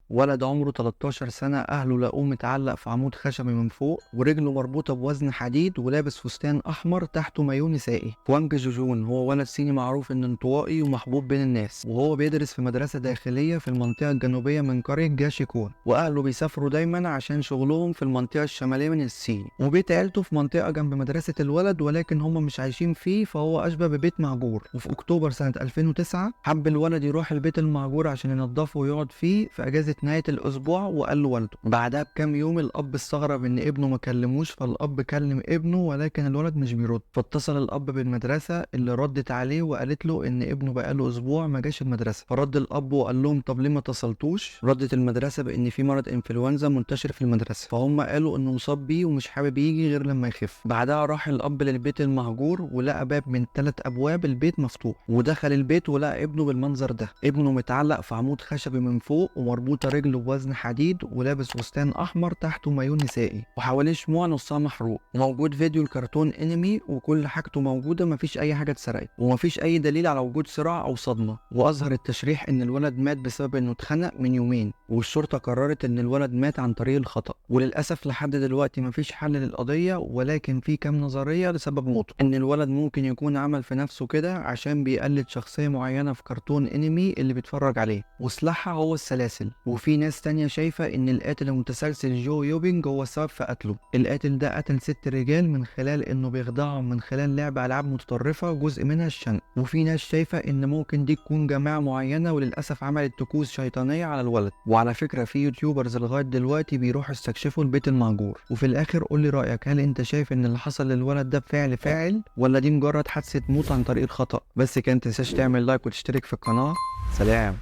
ولد عمره 13 سنة أهله لقوه متعلق في عمود خشبي من فوق ورجله مربوطة بوزن حديد ولابس فستان أحمر تحته مايو نسائي. وانج جوجون هو ولد صيني معروف إنه انطوائي ومحبوب بين الناس، وهو بيدرس في مدرسة داخلية في المنطقة الجنوبية من قرية جاشيكون، وأهله بيسافروا دايما عشان شغلهم في المنطقة الشمالية من الصين. وبيت عيلته في منطقة جنب مدرسة الولد ولكن هم مش عايشين فيه، فهو أشبه ببيت مهجور. وفي أكتوبر سنة 2009 حب الولد يروح البيت المهجور عشان ينضفه ويقعد فيه في أجازة نهاية الأسبوع، وقال له والده. بعدها بكام يوم الأب استغرب إن ابنه ما كلموش، فالأب كلم ابنه ولكن الولد مش بيرد، فاتصل الأب بالمدرسة اللي ردت عليه وقالت له إن ابنه بقاله أسبوع ما جاش المدرسة. فرد الأب وقال لهم طب ليه ما اتصلتوش؟ ردت المدرسة بإن في مرض إنفلونزا منتشر في المدرسة، فهم قالوا إنه مصاب بيه ومش حابب يجي غير لما يخف. بعدها راح الأب للبيت المهجور ولقى باب من 3 أبواب البيت مفتوح، ودخل البيت ولقى ابنه بالمنظر ده. ابنه متعلق في عمود خشبي من فوق ومربوطة رجله بوزن حديد ولابس فستان أحمر تحته مايو نسائي وحواليه شموع نصها محروق، وموجود فيديو الكرتون انمي وكل حاجته موجودة، مفيش أي حاجة اتسرقت ومفيش أي دليل على وجود صراع أو صدمة. وأظهر التشريح إن الولد مات بسبب إنه اتخنق من يومين، والشرطة قررت إن الولد مات عن طريق الخطأ. وللأسف لحد دلوقتي مفيش حل للقضية، ولكن في كام نظرية لسبب موته. إن الولد ممكن يكون عمل في نفسه كده عشان بيقلد شخصية معينة في كرتون انمي اللي بيتفرج عليه، وسلاحها هو السلاسل. وفي ناس تانية شايفة إن القاتل المتسلسل جو يوبينج هو السبب في قتله. القاتل ده قتل 6 رجال من خلال إنه بيخدعهم من خلال لعب ألعاب متطرفة جزء منها الشنق. وفي ناس شايفة إن ممكن دي تكون جماعة معينة وللأسف عملت طقوس شيطانية على الولد. وعلى فكرة في يوتيوبرز لغاية دلوقتي بيروحوا يستكشفوا البيت المهجور. وفي الآخر قولي رأيك، هل أنت شايف إن اللي حصل للولد ده بفعل فاعل ولا دي مجرد حادثة موت عن طريق الخطأ؟ بس كده متنساش تعمل لايك وتشترك في القناة. سلام.